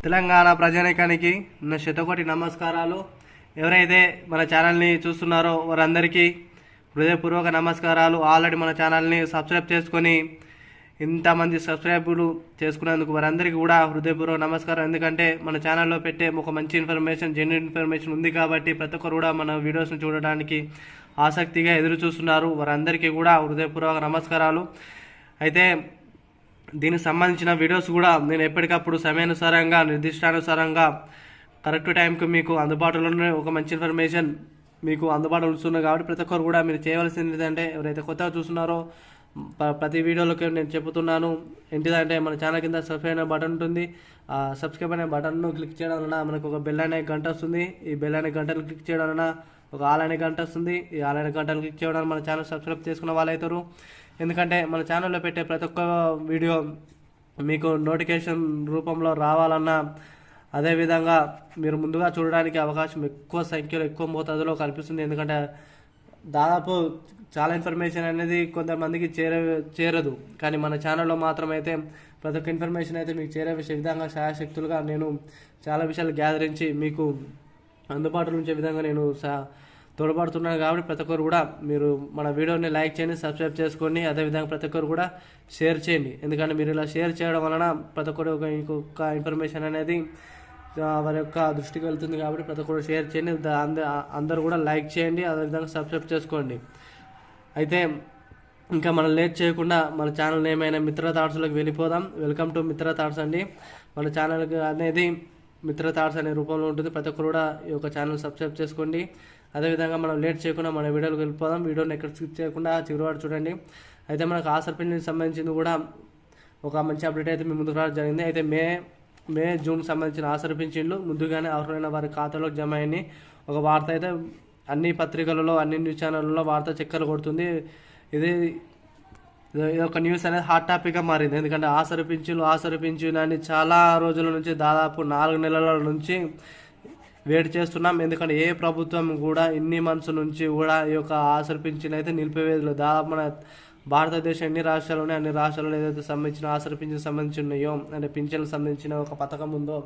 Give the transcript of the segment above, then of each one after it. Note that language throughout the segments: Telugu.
తెలంగాణ ప్రజానీకానికి నా శతకోటి నమస్కారాలు. ఎవరైతే మన ఛానల్ని చూస్తున్నారో వారందరికీ హృదయపూర్వక నమస్కారాలు. ఆల్రెడీ మన ఛానల్ని సబ్స్క్రైబ్ చేసుకొని ఇంతమంది సబ్స్క్రైబులు చేసుకున్నందుకు వారందరికీ కూడా హృదయపూర్వక నమస్కారం. ఎందుకంటే మన ఛానల్లో పెట్టే ఒక మంచి ఇన్ఫర్మేషన్, జెన్యున్ ఇన్ఫర్మేషన్ ఉంది కాబట్టి ప్రతి ఒక్కరు కూడా మన వీడియోస్ని చూడడానికి ఆసక్తిగా ఎదురు చూస్తున్నారు. వారందరికీ కూడా హృదయపూర్వక నమస్కారాలు. అయితే దీనికి సంబంధించిన వీడియోస్ కూడా నేను ఎప్పటికప్పుడు సమయానుసారంగా, నిర్దిష్టానుసారంగా కరెక్ట్ టైంకి మీకు అందుబాటులోనే ఒక మంచి ఇన్ఫర్మేషన్ మీకు అందుబాటులో ఉంచుతున్నాను. కాబట్టి ప్రతి ఒక్కరు కూడా మీరు చేయవలసింది ఏంటంటే, ఎవరైతే కొత్తగా చూస్తున్నారో ప్రతి వీడియోలోకి నేను చెబుతున్నాను ఏంటిదంటే, మన ఛానల్ కింద సబ్స్క్రైబ్ అనే బటన్ ఉంటుంది. ఆ సబ్స్క్రైబ్ అనే బటన్ను క్లిక్ చేయడం వలన మనకు ఒక బెల్ అనే గంట వస్తుంది. ఈ బెల్ అనే గంటను క్లిక్ చేయడం వలన ఒక ఆల్ అనే గంట వస్తుంది. ఈ ఆల్ అనే గంటను క్లిక్ చేయడం మన ఛానల్ సబ్స్క్రైబ్ చేసుకున్న వాళ్ళు అవుతారు. ఎందుకంటే మన ఛానల్లో పెట్టే ప్రతి ఒక్క వీడియో మీకు నోటిఫికేషన్ రూపంలో రావాలన్నా, అదేవిధంగా మీరు ముందుగా చూడడానికి అవకాశం ఎక్కువ సంఖ్యలో, ఎక్కువ మోతాదులో కనిపిస్తుంది. ఎందుకంటే దాదాపు చాలా ఇన్ఫర్మేషన్ అనేది కొంతమందికి చేరదు. కానీ మన ఛానల్లో మాత్రం అయితే ప్రతి ఒక్క ఇన్ఫర్మేషన్ అయితే మీకు చేరే విధంగా శాయశక్తులుగా నేను చాలా విషయాలు గ్యాదరించి మీకు అందుబాటులో ఉంచే విధంగా నేను తోడ్పడుతున్నాను. కాబట్టి ప్రతి ఒక్కరు కూడా మీరు మన వీడియోని లైక్ చేయండి, సబ్స్క్రైబ్ చేసుకోండి. అదేవిధంగా ప్రతి ఒక్కరు కూడా షేర్ చేయండి. ఎందుకంటే మీరు ఇలా షేర్ చేయడం వలన ప్రతి ఒక్కరు ఇంకొక ఇన్ఫర్మేషన్ అనేది వారి యొక్క దృష్టికి వెళ్తుంది. కాబట్టి ప్రతి ఒక్కరు షేర్ చేయండి, అందరూ కూడా లైక్ చేయండి, అదేవిధంగా సబ్స్క్రైబ్ చేసుకోండి. అయితే ఇంకా మనం లేట్ చేయకుండా మన ఛానల్ ఏమైనా మిత్ర థాట్స్లోకి వెళ్ళిపోదాం. వెల్కమ్ టు మిత్ర థాట్స్ అండి. మన ఛానల్ అనేది మిత్ర థాట్స్ అనే రూపంలో ఉంటుంది. ప్రతి ఒక్కరు కూడా ఈ యొక్క ఛానల్ సబ్స్క్రైబ్ చేసుకోండి. అదేవిధంగా మనం లేట్ చేయకుండా మన వీడియోకి వెళ్ళిపోదాం. వీడియోని ఎక్కడ స్కిప్ చేయకుండా చివరివాడు చూడండి. అయితే మనకు ఆసర్ పింఛన్కి సంబంధించింది కూడా ఒక మంచి అప్డేట్ అయితే మీ ముందుకు రావడం జరిగింది. అయితే మే జూన్కి సంబంధించిన ఆసర్ పింఛన్లు ముందుగానే అర్హులైన వారి ఖాతాలోకి జమ అయ్యి ఒక వార్త అయితే అన్ని పత్రికలలో, అన్ని న్యూస్ ఛానళ్ళలో వార్త చక్కర్లు కొడుతుంది. ఇది ఒక న్యూస్ అనేది హాట్ టాపిక్గా మారింది. ఎందుకంటే ఆసర్ పింఛన్లు అని చాలా రోజుల నుంచి, దాదాపు 4 నెలల నుంచి వెయిట్ చేస్తున్నాం. ఎందుకంటే ఏ ప్రభుత్వం కూడా ఇన్ని మంత్స్ నుంచి కూడా ఈ యొక్క ఆసర్ పింఛన్ అయితే నిలిపివేయలేదు. దాదాపు మన భారతదేశం ఎన్ని రాష్ట్రాలు ఉన్నాయి, అన్ని రాష్ట్రాల్లో ఏదైతే సంబంధించిన ఆసర్ పింఛన్ సంబంధించి ఉన్నాయో, అంటే పింఛన్లకు సంబంధించిన ఒక పథకం ఉందో,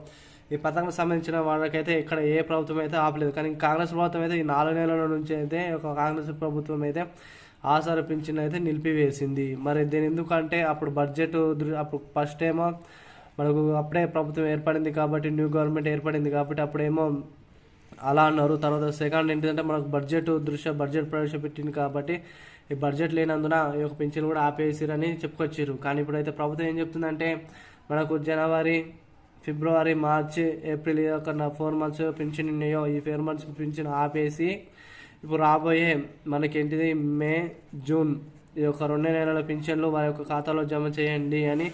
ఈ పథకం సంబంధించిన వాళ్ళకైతే ఇక్కడ ఏ ప్రభుత్వం అయితే ఆపలేదు. కానీ కాంగ్రెస్ ప్రభుత్వం అయితే ఈ 4 నెలల నుంచి అయితే ఒక కాంగ్రెస్ ప్రభుత్వం అయితే ఆసర్ పింఛన్ అయితే నిలిపివేసింది. మరి దీని ఎందుకంటే అప్పుడు అప్పుడు ఫస్ట్ ఏమో మనకు అప్పుడే ప్రభుత్వం ఏర్పడింది కాబట్టి, న్యూ గవర్నమెంట్ ఏర్పడింది కాబట్టి అప్పుడేమో అలా అన్నారు. తర్వాత సెకండ్ ఏంటంటే మనకు బడ్జెట్ ప్రవేశపెట్టింది కాబట్టి ఈ బడ్జెట్ లేనందున ఈ యొక్క పింఛన్ కూడా ఆపేసిరని చెప్పుకొచ్చారు. కానీ ఇప్పుడైతే ప్రభుత్వం ఏం చెప్తుందంటే, మనకు జనవరి, ఫిబ్రవరి, మార్చి, ఏప్రిల్ 4 మంత్స్ పింఛన్ ఉన్నాయో, ఈ 4 మంత్స్ పింఛన్ ఆపేసి ఇప్పుడు రాబోయే మనకేంటిది మే, జూన్ ఈ యొక్క 2 నెలల పింఛన్లు వారి యొక్క ఖాతాలో జమ చేయండి అని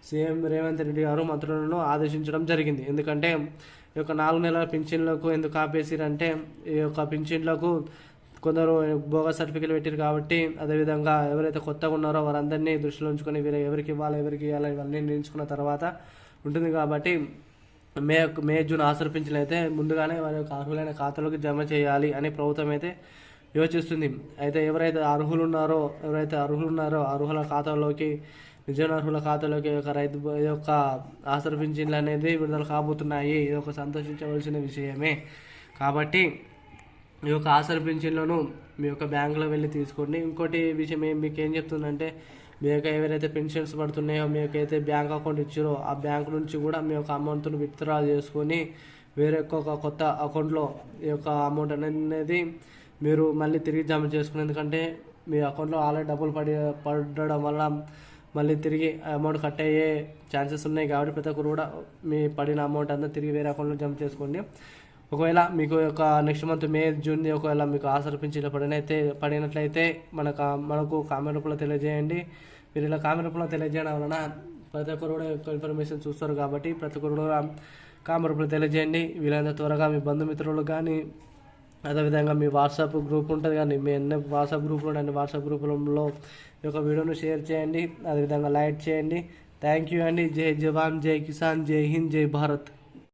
సీఎం రేవంత్ రెడ్డి గారు మంత్రులను ఆదేశించడం జరిగింది. ఎందుకంటే ఈ యొక్క 4 నెలల పింఛన్లకు ఎందుకు ఆపేసిరంటే, ఈ యొక్క పింఛన్లకు కొందరు బోగస్ సర్టిఫికేట్ పెట్టారు కాబట్టి, అదేవిధంగా ఎవరైతే కొత్తగా ఉన్నారో వారందరినీ దృష్టిలో ఉంచుకొని ఎవరికి ఇవ్వాలి ఇవన్నీ నిర్ణయించుకున్న తర్వాత ఉంటుంది. కాబట్టి మే జూన్ ఆసర్ పింఛన్లు అయితే ముందుగానే వారి యొక్క అర్హులైన ఖాతాలోకి జమ చేయాలి అని ప్రభుత్వం అయితే యోచిస్తుంది. అయితే ఎవరైతే అర్హులు ఉన్నారో అర్హుల ఖాతాలోకి, నిజమైన అర్హుల ఖాతాలోకి ఈ యొక్క ఆసర్ పింఛన్లు అనేది విడుదల కాబోతున్నాయి. ఇది ఒక సంతోషించవలసిన విషయమే. కాబట్టి ఈ యొక్క ఆసర్ పింఛన్లను మీ యొక్క బ్యాంకులో వెళ్ళి తీసుకోండి. ఇంకోటి విషయం మీకు ఏం చెప్తుందంటే, మీ యొక్క ఎవరైతే పెన్షన్స్ పడుతున్నాయో, మీ యొక్క అయితే బ్యాంక్ అకౌంట్ ఇచ్చారో ఆ బ్యాంక్ నుంచి కూడా మీ యొక్క అమౌంట్ను విత్డ్రా చేసుకొని వేరే ఒక కొత్త అకౌంట్లో ఈ యొక్క అమౌంట్ అనేది మీరు మళ్ళీ తిరిగి జమ చేసుకుని, ఎందుకంటే మీ అకౌంట్లో ఆల్రెడీ డబ్బులు పడడం వల్ల మళ్ళీ తిరిగి అమౌంట్ కట్ అయ్యే ఛాన్సెస్ ఉన్నాయి. కాబట్టి ప్రతి ఒక్కరు కూడా మీ పడిన అమౌంట్ అంతా తిరిగి వేరే అకౌంట్లో జమ చేసుకోండి. ఒకవేళ మీకు యొక్క నెక్స్ట్ మంత్ మే, జూన్ ఒకవేళ మీకు ఆసర్ పింఛన్లు పడినట్లయితే మనకు కామెంట్ రూపంలో తెలియజేయండి. మీరు ఇలా కామెంట్ రూపంలో తెలియజేయడం వలన ప్రతి ఒక్కరు కూడా ఇన్ఫర్మేషన్ చూస్తారు. కాబట్టి ప్రతి ఒక్కరు కూడా కామెంట్ రూపంలో తెలియజేయండి. వీలైనంత త్వరగా మీ బంధుమిత్రులు కానీ, అదేవిధంగా మీ వాట్సాప్ గ్రూప్ ఉంటుంది కానీ, మీ ఎన్ని వాట్సాప్ గ్రూపులు ఉన్నాయండి, వాట్సాప్ గ్రూపులలో ఈ యొక్క వీడియోను షేర్ చేయండి, అదేవిధంగా లైక్ చేయండి. థ్యాంక్ యూ అండి. జై జవాన్, జై కిసాన్, జై హింద్, జై భారత్.